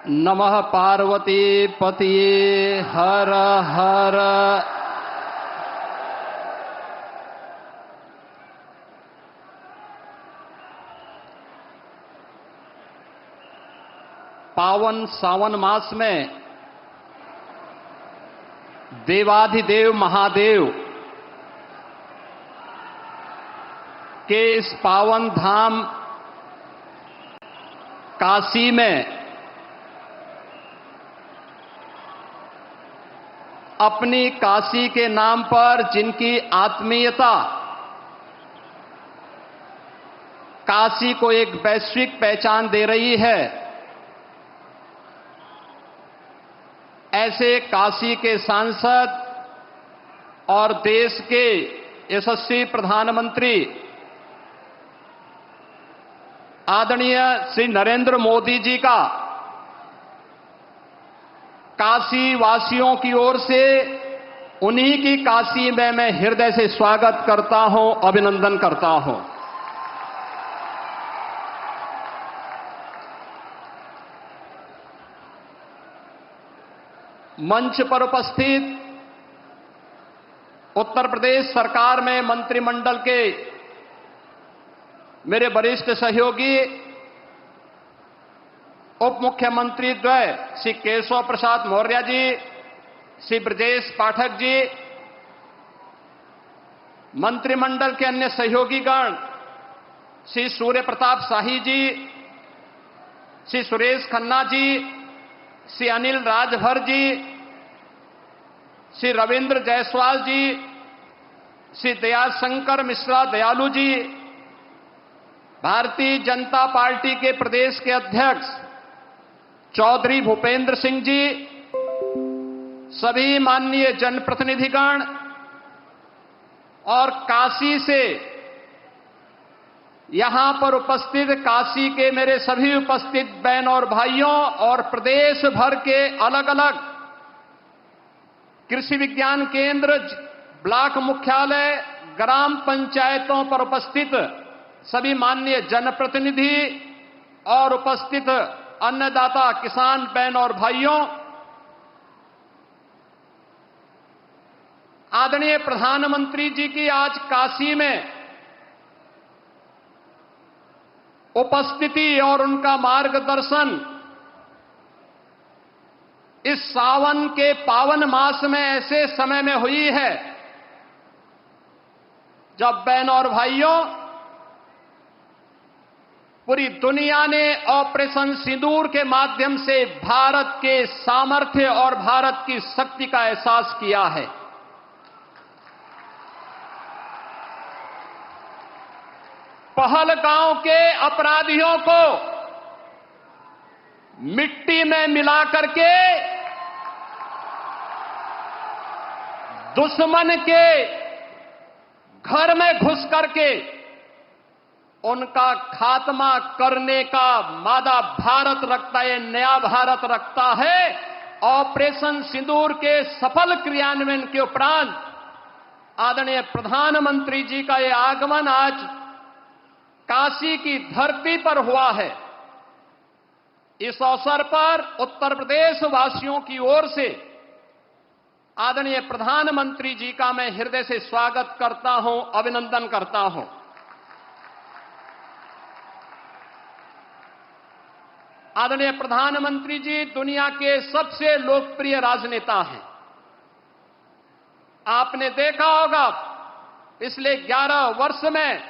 नमः पार्वती पतिये हर हर। पावन सावन मास में देवाधिदेव महादेव के इस पावन धाम काशी में अपनी काशी के नाम पर जिनकी आत्मीयता काशी को एक वैश्विक पहचान दे रही है, ऐसे काशी के सांसद और देश के यशस्वी प्रधानमंत्री आदरणीय श्री नरेंद्र मोदी जी का काशी वासियों की ओर से उन्हीं की काशी में मैं हृदय से स्वागत करता हूं, अभिनंदन करता हूं। मंच पर उपस्थित उत्तर प्रदेश सरकार में मंत्रिमंडल के मेरे वरिष्ठ सहयोगी उप मुख्यमंत्री द्वय श्री केशव प्रसाद मौर्य जी, श्री ब्रजेश पाठक जी, मंत्रिमंडल के अन्य सहयोगीगण श्री सूर्य प्रताप शाही जी, श्री सुरेश खन्ना जी, श्री अनिल राजभर जी, श्री रविंद्र जायसवाल जी, श्री दयाशंकर मिश्रा दयालु जी, भारतीय जनता पार्टी के प्रदेश के अध्यक्ष चौधरी भूपेंद्र सिंह जी, सभी माननीय जनप्रतिनिधिगण और काशी से यहां पर उपस्थित काशी के मेरे सभी उपस्थित बहन और भाइयों और प्रदेश भर के अलग अलग कृषि विज्ञान केंद्र, ब्लॉक मुख्यालय, ग्राम पंचायतों पर उपस्थित सभी माननीय जनप्रतिनिधि और उपस्थित अन्नदाता किसान बहन और भाइयों, आदरणीय प्रधानमंत्री जी की आज काशी में उपस्थिति और उनका मार्गदर्शन इस सावन के पावन मास में ऐसे समय में हुई है जब बहन और भाइयों पूरी दुनिया ने ऑपरेशन सिंदूर के माध्यम से भारत के सामर्थ्य और भारत की शक्ति का एहसास किया है। पहलगांव के अपराधियों को मिट्टी में मिला करके दुश्मन के घर में घुस करके उनका खात्मा करने का मादा भारत रखता है, नया भारत रखता है। ऑपरेशन सिंदूर के सफल क्रियान्वयन के उपरांत आदरणीय प्रधानमंत्री जी का यह आगमन आज काशी की धरती पर हुआ है। इस अवसर पर उत्तर प्रदेश वासियों की ओर से आदरणीय प्रधानमंत्री जी का मैं हृदय से स्वागत करता हूं, अभिनंदन करता हूं। आदरणीय प्रधानमंत्री जी दुनिया के सबसे लोकप्रिय राजनेता हैं। आपने देखा होगा पिछले 11 वर्ष में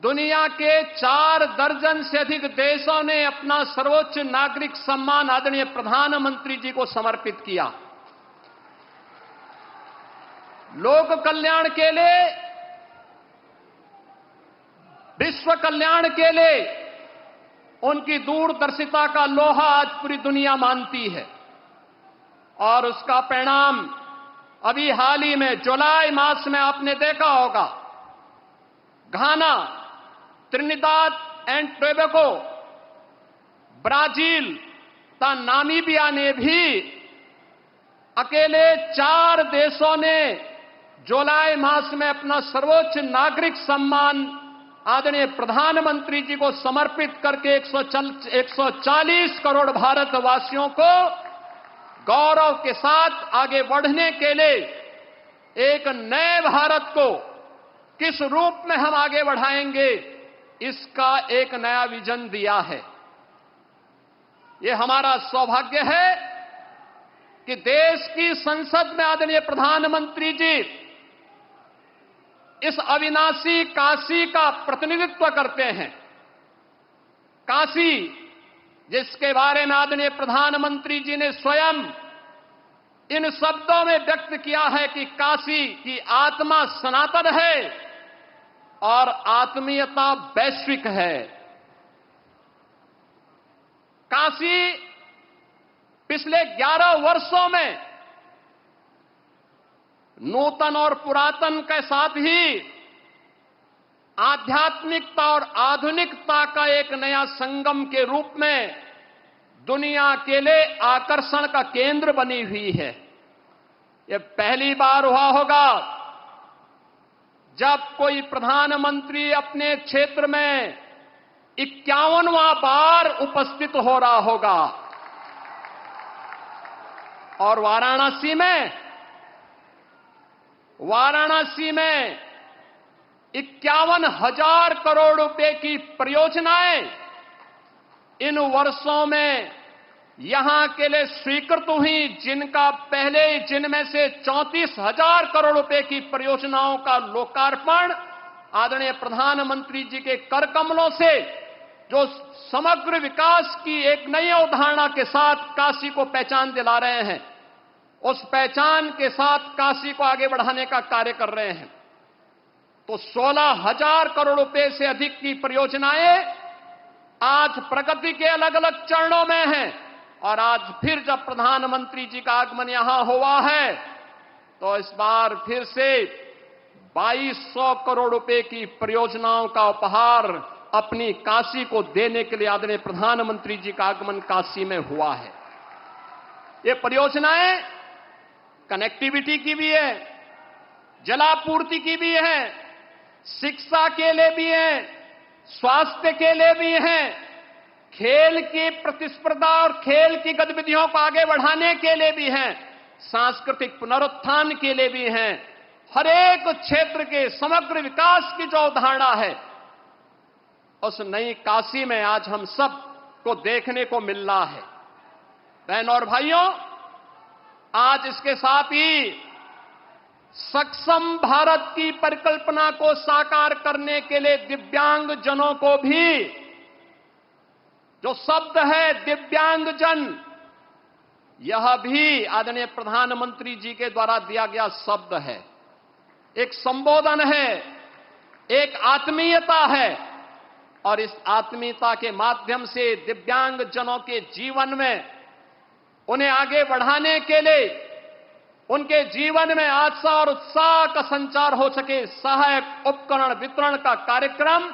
दुनिया के 4 दर्जन से अधिक देशों ने अपना सर्वोच्च नागरिक सम्मान आदरणीय प्रधानमंत्री जी को समर्पित किया। लोक कल्याण के लिए, विश्व कल्याण के लिए उनकी दूरदर्शिता का लोहा आज पूरी दुनिया मानती है और उसका परिणाम अभी हाल ही में जुलाई मास में आपने देखा होगा। घाना, त्रिनिदाद एंड टोबैगो, ब्राजील तथा नामीबिया ने भी अकेले 4 देशों ने जुलाई मास में अपना सर्वोच्च नागरिक सम्मान आदरणीय प्रधानमंत्री जी को समर्पित करके 140 करोड़ भारतवासियों को गौरव के साथ आगे बढ़ने के लिए एक नए भारत को किस रूप में हम आगे बढ़ाएंगे, इसका एक नया विजन दिया है। ये हमारा सौभाग्य है कि देश की संसद में आदरणीय प्रधानमंत्री जी इस अविनाशी काशी का प्रतिनिधित्व करते हैं। काशी, जिसके बारे में आदरणीय प्रधानमंत्री जी ने स्वयं इन शब्दों में व्यक्त किया है कि काशी की आत्मा सनातन है और आत्मीयता वैश्विक है। काशी पिछले 11 वर्षों में नूतन और पुरातन के साथ ही आध्यात्मिकता और आधुनिकता का एक नया संगम के रूप में दुनिया के लिए आकर्षण का केंद्र बनी हुई है। यह पहली बार हुआ होगा जब कोई प्रधानमंत्री अपने क्षेत्र में 51वां बार उपस्थित हो रहा होगा। और वाराणसी में 51,000 करोड़ रुपए की परियोजनाएं इन वर्षों में यहां के लिए स्वीकृत हुई, जिनमें से 34,000 करोड़ रुपए की परियोजनाओं का लोकार्पण आदरणीय प्रधानमंत्री जी के कर कमलों से, जो समग्र विकास की एक नई अवधारणा के साथ काशी को पहचान दिला रहे हैं, उस पहचान के साथ काशी को आगे बढ़ाने का कार्य कर रहे हैं। तो 16,000 करोड़ रुपए से अधिक की परियोजनाएं आज प्रगति के अलग अलग चरणों में हैं। और आज फिर जब प्रधानमंत्री जी का आगमन यहां हुआ है तो इस बार फिर से 2200 करोड़ रुपए की परियोजनाओं का उपहार अपनी काशी को देने के लिए आदरणीय प्रधानमंत्री जी का आगमन काशी में हुआ है। ये परियोजनाएं कनेक्टिविटी की भी है, जलापूर्ति की भी है, शिक्षा के लिए भी है, स्वास्थ्य के लिए भी है, खेल की प्रतिस्पर्धा और खेल की गतिविधियों को आगे बढ़ाने के लिए भी है, सांस्कृतिक पुनरुत्थान के लिए भी है। हर एक क्षेत्र के समग्र विकास की जो अवधारणा है, उस नई काशी में आज हम सब को देखने को मिल रहा है। बहनों और भाइयों, आज इसके साथ ही सक्षम भारत की परिकल्पना को साकार करने के लिए दिव्यांग जनों को भी, जो शब्द है दिव्यांगजन, यह भी आदरणीय प्रधानमंत्री जी के द्वारा दिया गया शब्द है, एक संबोधन है, एक आत्मीयता है। और इस आत्मीयता के माध्यम से दिव्यांगजनों के जीवन में उन्हें आगे बढ़ाने के लिए, उनके जीवन में आशा और उत्साह का संचार हो सके, सहायक उपकरण वितरण का कार्यक्रम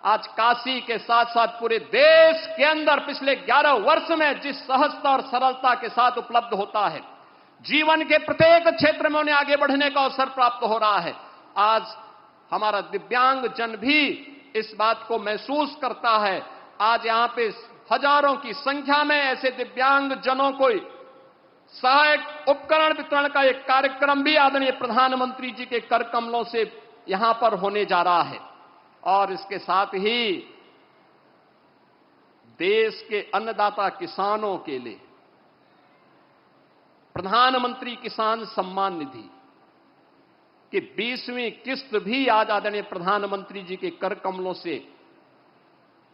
आज काशी के साथ साथ पूरे देश के अंदर पिछले 11 वर्ष में जिस सहजता और सरलता के साथ उपलब्ध होता है, जीवन के प्रत्येक क्षेत्र में उन्हें आगे बढ़ने का अवसर प्राप्त हो रहा है। आज हमारा दिव्यांग जन भी इस बात को महसूस करता है। आज यहां पे हजारों की संख्या में ऐसे दिव्यांग जनों को सहायक उपकरण वितरण का एक कार्यक्रम भी आदरणीय प्रधानमंत्री जी के कर कमलों से यहां पर होने जा रहा है। और इसके साथ ही देश के अन्नदाता किसानों के लिए प्रधानमंत्री किसान सम्मान निधि की 20वीं किस्त भी आज आदरणीय प्रधानमंत्री जी के कर कमलों से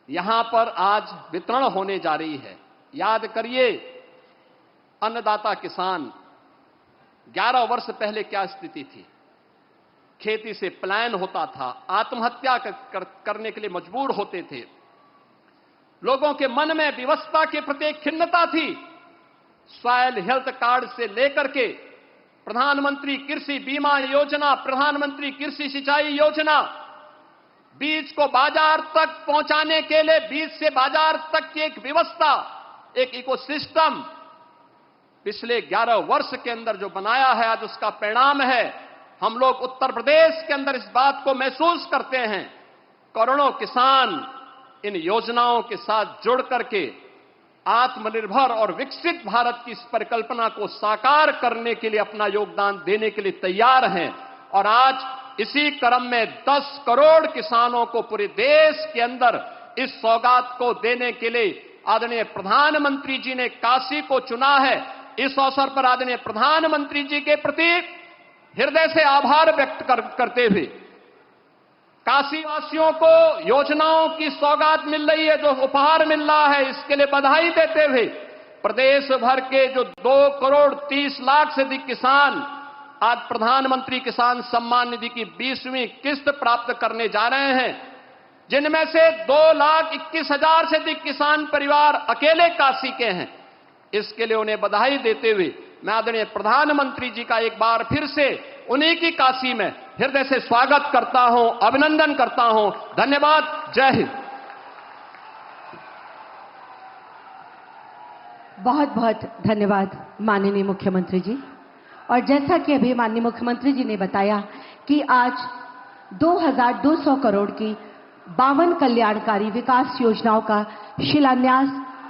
यहां पर आज वितरण होने जा रही है। याद करिए, अन्नदाता किसान 11 वर्ष पहले क्या स्थिति थी। खेती से पलायन होता था, आत्महत्या करने के लिए मजबूर होते थे, लोगों के मन में विवशता के प्रति खिन्नता थी। सॉइल हेल्थ कार्ड से लेकर के प्रधानमंत्री कृषि बीमा योजना, प्रधानमंत्री कृषि सिंचाई योजना, बीज को बाजार तक पहुंचाने के लिए बीज से बाजार तक की एक व्यवस्था, एक इकोसिस्टम पिछले 11 वर्ष के अंदर जो बनाया है, आज उसका परिणाम है। हम लोग उत्तर प्रदेश के अंदर इस बात को महसूस करते हैं। करोड़ों किसान इन योजनाओं के साथ जुड़ करके आत्मनिर्भर और विकसित भारत की इस परिकल्पना को साकार करने के लिए अपना योगदान देने के लिए तैयार हैं। और आज इसी क्रम में 10 करोड़ किसानों को पूरे देश के अंदर इस सौगात को देने के लिए आदरणीय प्रधानमंत्री जी ने काशी को चुना है। इस अवसर पर आदरणीय प्रधानमंत्री जी के प्रति हृदय से आभार व्यक्त करते हुए काशी वासियों को योजनाओं की सौगात मिल रही है, जो उपहार मिल रहा है, इसके लिए बधाई देते हुए प्रदेश भर के जो 2 करोड़ 30 लाख से अधिक किसान आज प्रधानमंत्री किसान सम्मान निधि की 20वीं किस्त प्राप्त करने जा रहे हैं, जिनमें से 2,21,000 से अधिक किसान परिवार अकेले काशी के हैं। इसके लिए उन्हें बधाई देते हुए मैं आदरणीय प्रधानमंत्री जी का एक बार फिर से उन्हीं की काशी में हृदय से स्वागत करता हूं, अभिनंदन करता हूं। धन्यवाद। जय हिंद। बहुत बहुत धन्यवाद माननीय मुख्यमंत्री जी। और जैसा कि अभी माननीय मुख्यमंत्री जी ने बताया कि आज 2200 करोड़ की 52 कल्याणकारी विकास योजनाओं का शिलान्यास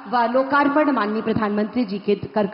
व लोकार्पण माननीय प्रधानमंत्री जी के कर